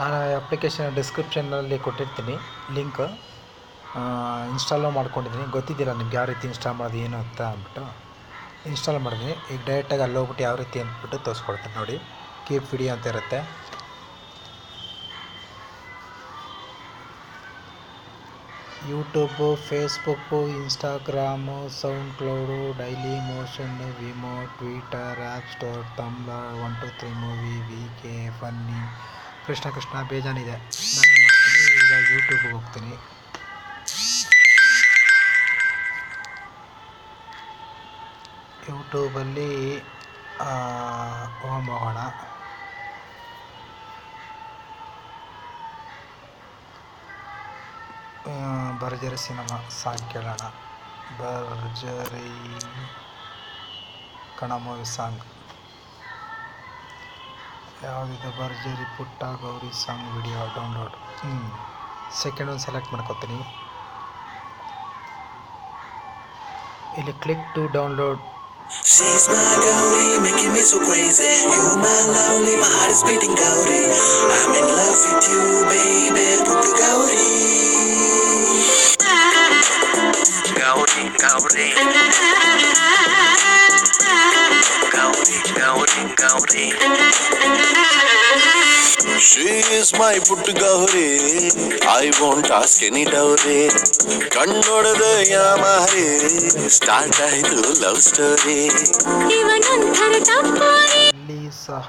ನಾನು ಅಪ್ಲಿಕೇಶನ್ ಡಿಸ್ಕ್ರಿಪ್ಷನ್ನಲ್ಲಿ ಕೊಟ್ಟಿರ್ತೀನಿ ಲಿಂಕ್. ಇನ್ಸ್ಟಾಲು ಮಾಡ್ಕೊಂಡಿದ್ದೀನಿ, ಗೊತ್ತಿದ್ದಿಲ್ಲ ನಿಮ್ಗೆ ಯಾವ ರೀತಿ ಇನ್ಸ್ಟಾಲ್ ಮಾಡೋದು ಏನು ಅಂತ ಅಂದ್ಬಿಟ್ಟು ಇನ್ಸ್ಟಾಲ್ ಮಾಡಿದ್ದೀನಿ. ಈಗ ಡೈರೆಕ್ಟಾಗಿ ಅಲ್ಲಿ ಹೋಗ್ಬಿಟ್ಟು ಯಾವ ರೀತಿ ಅಂದ್ಬಿಟ್ಟು ತೋರಿಸ್ಕೊಡ್ತೀನಿ ನೋಡಿ. ಕೀಪ್ ವಿಡಿಯೋ ಅಂತ ಇರುತ್ತೆ. YouTube, Facebook, Instagram, SoundCloud, Dailymotion, Vimeo, Twitter, app store, Tumblr, 123 movie, VK, funny, Krishna ಬೇಜಾನಿದೆ. ನಾನೇನು ಮಾಡ್ತೀನಿ, ಈಗ ಯೂಟ್ಯೂಬ್ಗೆ ಹೋಗ್ತೀನಿ. ಯೂಟ್ಯೂಬಲ್ಲಿ ಹೋಗೋಣ. ಭರ್ಜರಿ ಸಿನಿಮಾ ಸಾಂಗ್ ಕೇಳೋಣ. ಭರ್ಜರಿ ಕಣ ಮೂವಿ ಸಾಂಗ್ ಯಾವುದಿದೆ? Bharjari Putta Gowri song video download. Second ಒಂದು ಸೆಲೆಕ್ಟ್ ಮಾಡ್ಕೊತೀನಿ. ಇಲ್ಲಿ click to download. She's my Gauri, making me so crazy. You my lovely, my heart is beating Gauri. I'm in love with you, baby, Puttu Gauri. Gauri, Gauri. Gauri, Gauri, Gauri. She is my Puttu Gauri. I won't ask any dowry. ಕಣ್ಣೊಡೆದ ಯಾಮಾರಿ start ಆಯಿತು love story. ಇಲ್ಲಿ ಸಹ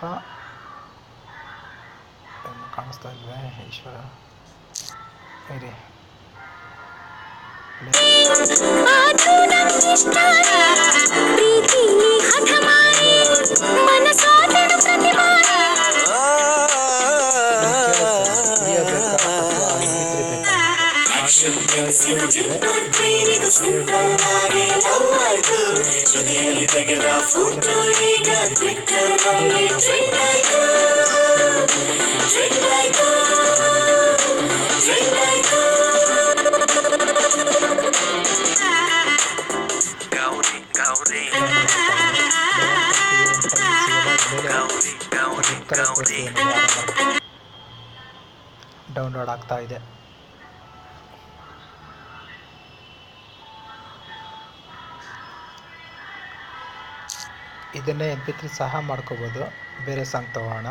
ಕಾಣಿಸ್ತಾ ಇಲ್ವೇ ಈಶ್ವರ? ಇರಿ, ತೆಗೆದ photo ಈಗ ಟ್ವಿಟ್ಟರ್ ನಲ್ಲಿ ಟ್ರೆಂಡ್ ಆಯ್ತು. ಗೌರಿ ಗೌರಿ ಗೌರಿ ಗೌರಿ ಗೌರಿ ಡೌನ್ಲೋಡ್ ಆಗ್ತಾ ಇದೆ. ಇದನ್ನೇ MP3 ಸಹ ಮಾಡ್ಕೋಬೋದು. ಬೇರೆ ಸಾಂಗ್ ತಗೋಣ.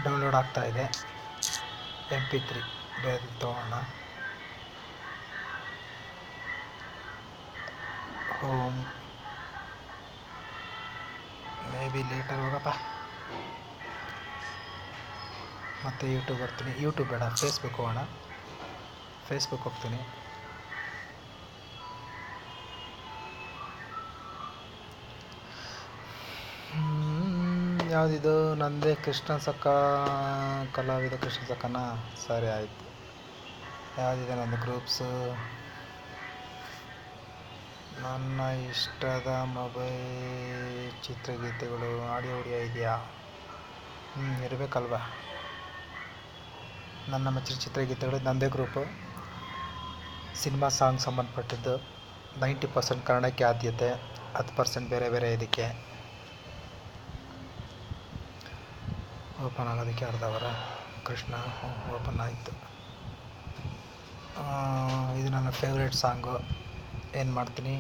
ಡೌನ್ಲೋಡ್ ಆಗ್ತಾ ಇದೆ. MP3 ಬೇರೆ ತಗೋಣ. ಹೋಮ್, ಮೇ ಬಿ ಲೇಟರ್ ಹೋಗಪ್ಪ. ಮತ್ತು ಯೂಟ್ಯೂಬ್ ಬರ್ತೀನಿ. ಯೂಟ್ಯೂಬ್ ಬೇಡ, ಫೇಸ್ಬುಕ್ ಹೋಗೋಣ. ಫೇಸ್ಬುಕ್ ಹೋಗ್ತೀನಿ. ಯಾವುದಿದು? ನಂದೇ ಕೃಷ್ಣ ಸಖ, ಕಲಾವಿದ ಕೃಷ್ಣ ಸಖನ. ಸರಿ ಆಯಿತು. ಯಾವುದಿದೆ ನಂದು ಗ್ರೂಪ್ಸು? ನನ್ನ ಇಷ್ಟದ ಮೊಬೈಲ್ ಚಿತ್ರಗೀತೆಗಳು, ಆಡಿಯೋ ಇದೆಯಾ? ಇರಬೇಕಲ್ವಾ? ನನ್ನ ಮೆಚ್ಚಿನ ಚಿತ್ರಗೀತೆಗಳು ನಂದೇ ಗ್ರೂಪು. ಸಿನಿಮಾ ಸಾಂಗ್ ಸಂಬಂಧಪಟ್ಟಿದ್ದು 90% ಕನ್ನಡಕ್ಕೆ ಆದ್ಯತೆ, 10% ಬೇರೆ ಬೇರೆ ಇದಕ್ಕೆ. ಓಪನ್ ಆಗೋದಕ್ಕೆ ಅರ್ಧ ಅವರ. ಕೃಷ್ಣ ಓಪನ್ ಆಯಿತು. ಇದು ನನ್ನ ಫೇವ್ರೇಟ್ ಸಾಂಗು. ಏನು ಮಾಡ್ತೀನಿ,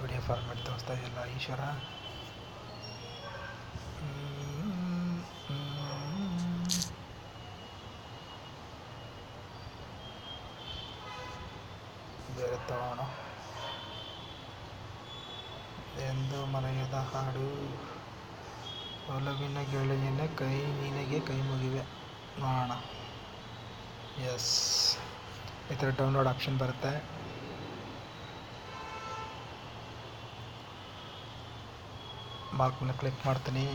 ವಿಡಿಯೋ ಫಾರ್ಮೆಟ್ ತೋರಿಸ್ತಾ ಇದೆಯಲ್ಲ ಈಶ್ವರ. ಬೇರೆ ತಗೋಣ. ಎಂದು ಮರೆಯದ ಹಾಡು, ಒಲವಿನ ಗೆಳೆಯನ ಕೈ ನಿನಗೆ ಕೈ ಮುಗಿವೆ. ನೋಡೋಣ. ಎಸ್, ಈ ಥರ ಡೌನ್ಲೋಡ್ ಆಪ್ಷನ್ ಬರುತ್ತೆ. ಮಾರ್ಕ್ನ ಕ್ಲಿಕ್ ಮಾಡ್ತೀನಿ.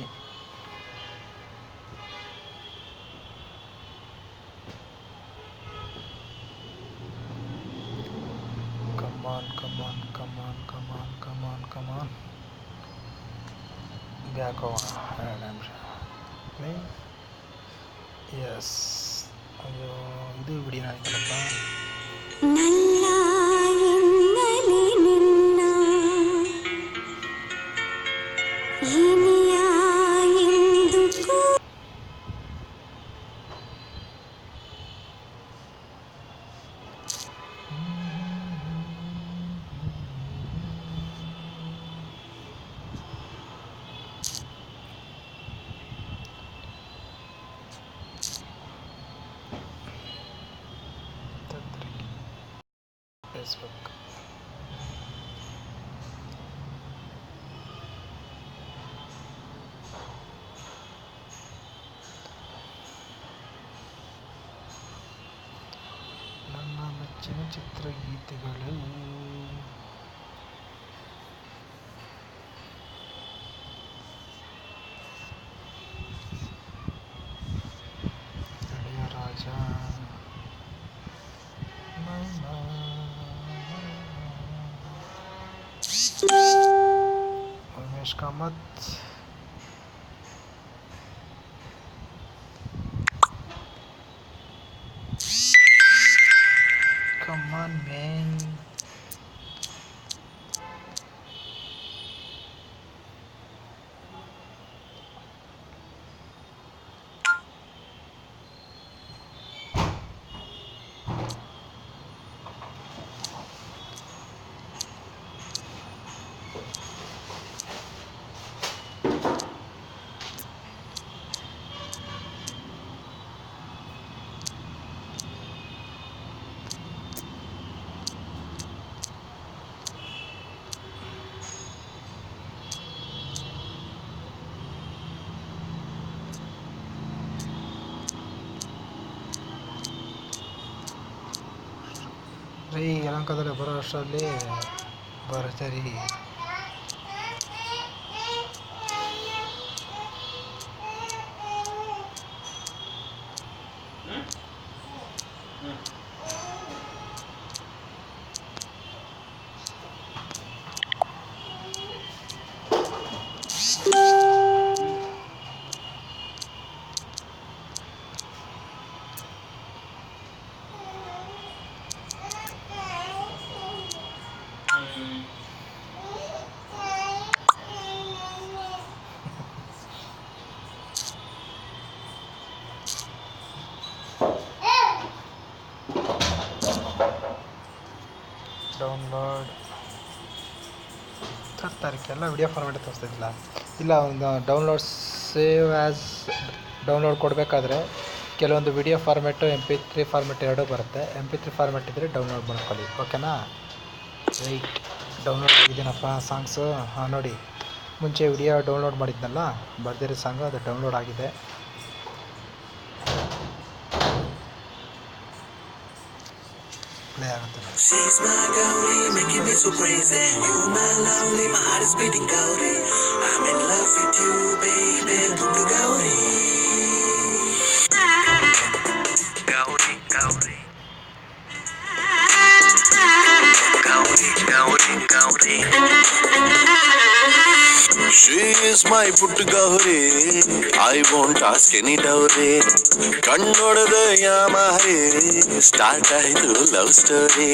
ಕಮಾನ್ ಕಮಾನ್ ಕಮಾನ್ ಕಮಾನ್ ಕಮಾನ್ ಕಮಾನ್. ಬ್ಯಾಕ್ ಹೋಗೋಣ 2 ನಿಮಿಷ. ಎಸ್, ಅಯ್ಯೋ ಇದು ಬಿಡಿ ನಾಯ್ತಲ್ಲಪ್ಪ. ಫೇಸ್ಬುಕ್ ನನ್ನ ಮೆಚ್ಚಿನ ಚಿತ್ರಗೀತೆಗಳು. ರಾಜ Umesh Kamath, come on man. ರೀ ಯಲಹಂಕದಲ್ಲಿ ಬರೋ ಅಷ್ಟರಲ್ಲಿ ಬರ್ತೀರಿ. ಡೌನ್ಲೋಡ್ ತರ್ತಾರಕ್ಕೆಲ್ಲ ವಿಡಿಯೋ ಫಾರ್ಮೆಟ್ ತೋರಿಸ್ತಿದ್ದಿಲ್ಲ. ಇಲ್ಲ ಒಂದು ಡೌನ್ಲೋಡ್ ಸೇವ್ ಆ್ಯಸ್ ಡೌನ್ಲೋಡ್ ಕೊಡಬೇಕಾದ್ರೆ ಕೆಲವೊಂದು ವಿಡಿಯೋ ಫಾರ್ಮೆಟು MP3 ಫಾರ್ಮೆಟ್ ಎರಡೂ ಬರುತ್ತೆ. MP3 ಫಾರ್ಮೆಟ್ ಇದ್ದರೆ ಡೌನ್ಲೋಡ್ ಮಾಡ್ಕೊಳ್ಳಿ, ಓಕೆನಾ. ರೈಟ್, ಡೌನ್ಲೋಡ್ ಆಗಿದ್ದೀನಪ್ಪ ಸಾಂಗ್ಸು. ಹಾಂ ನೋಡಿ, ಮುಂಚೆ ವಿಡಿಯೋ ಡೌನ್ಲೋಡ್ ಮಾಡಿದ್ನಲ್ಲ ಬರ್ದಿರೋ ಸಾಂಗು, ಅದು ಡೌನ್ಲೋಡ್ ಆಗಿದೆ. ಪ್ಲೇ ಆಗುತ್ತೆ. She's my Gauri, making me so crazy. You my lovely, my heart is beating Gauri. I'm in love with you, baby. Puttu Gauri. Gauri, Gauri. Gauri, Gauri, Gauri. She is my puttu Gauri. I won't ask any dowry. ಕಣ್ಣೊಡೆದ ಯಾಮಹರಿ start ಆಯಿತು love story.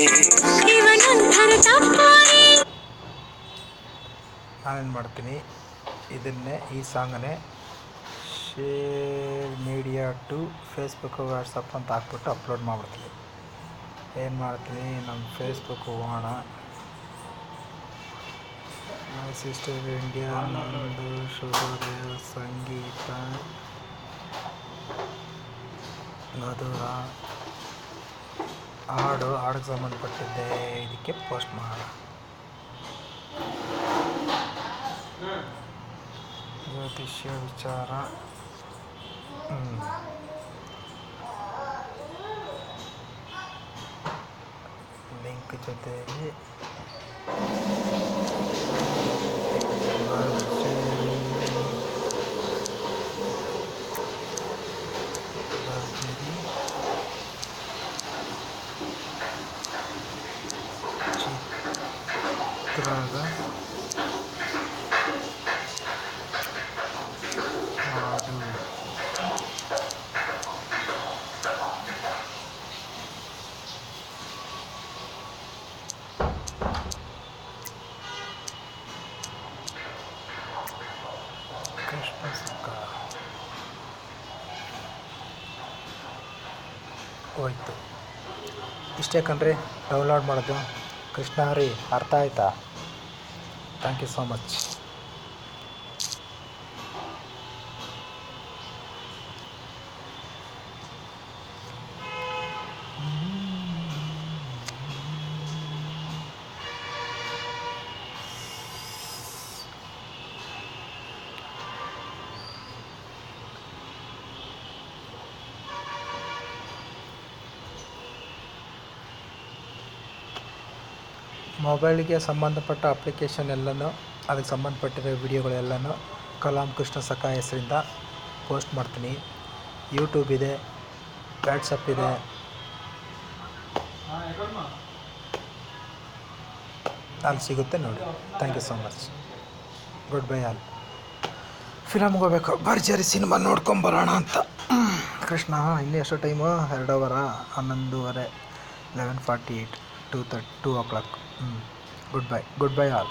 ನಾನೇನು ಮಾಡ್ತೀನಿ, ಇದನ್ನೇ ಈ ಸಾಂಗನ್ನೇ share media to Facebook WhatsApp ಅಂತ ಹಾಕ್ಬಿಟ್ಟು ಅಪ್ಲೋಡ್ ಮಾಡ್ಬಿಡ್ತೀನಿ. ಏನು ಮಾಡ್ತೀನಿ, ನಮ್ಮ ಫೇಸ್ಬುಕ್ ಹೋಗೋಣ. ಮೈ ಸಿಸ್ಟರ್ ಇಂಡಿಯಾ, ನಂದು ಶುಭೋದಯ ಸಂಗೀತ ಮಧುರ ಹಾಡಿಗೆ ಸಂಬಂಧಪಟ್ಟಿದ್ದೆ, ಇದಕ್ಕೆ ಪೋಸ್ಟ್ ಮಾಡೋಣ. ಜ್ಯೋತಿಷ್ಯ ವಿಚಾರ, ಲಿಂಕ್ ಜೊತೆಗೆ ಚಿತ್ರದ ಹೋಯ್ತು. ಇಷ್ಟೇ ಕಣ್ರಿ ಡೌನ್ಲೋಡ್ ಮಾಡೋದು. ಕೃಷ್ಣ ಹರಿ ಅರ್ಥ ಆಯ್ತಾ? Thank you so much. ಮೊಬೈಲಿಗೆ ಸಂಬಂಧಪಟ್ಟ ಅಪ್ಲಿಕೇಶನ್ ಎಲ್ಲನೂ ಅದಕ್ಕೆ ಸಂಬಂಧಪಟ್ಟಿರೋ ವಿಡಿಯೋಗಳೆಲ್ಲನೂ ಕಲಾಂ ಕೃಷ್ಣ ಸಖಾ ಹೆಸರಿಂದ ಪೋಸ್ಟ್ ಮಾಡ್ತೀನಿ. ಯೂಟ್ಯೂಬ್ ಇದೆ, ವಾಟ್ಸಪ್ ಇದೆ, ಅಲ್ಲಿ ಸಿಗುತ್ತೆ ನೋಡಿ. Thank you so much. Goodbye all. ಫಿಲಮ್ಗೆ ಹೋಗ್ಬೇಕು, ಭರ್ಜರಿ ಸಿನಿಮಾ ನೋಡ್ಕೊಂಬರೋಣ ಅಂತ. ಕೃಷ್ಣ ಇನ್ನೂ ಎಷ್ಟು ಟೈಮು? 2 ಅವರ 11:30 11:48 2 o'clock. Good bye all.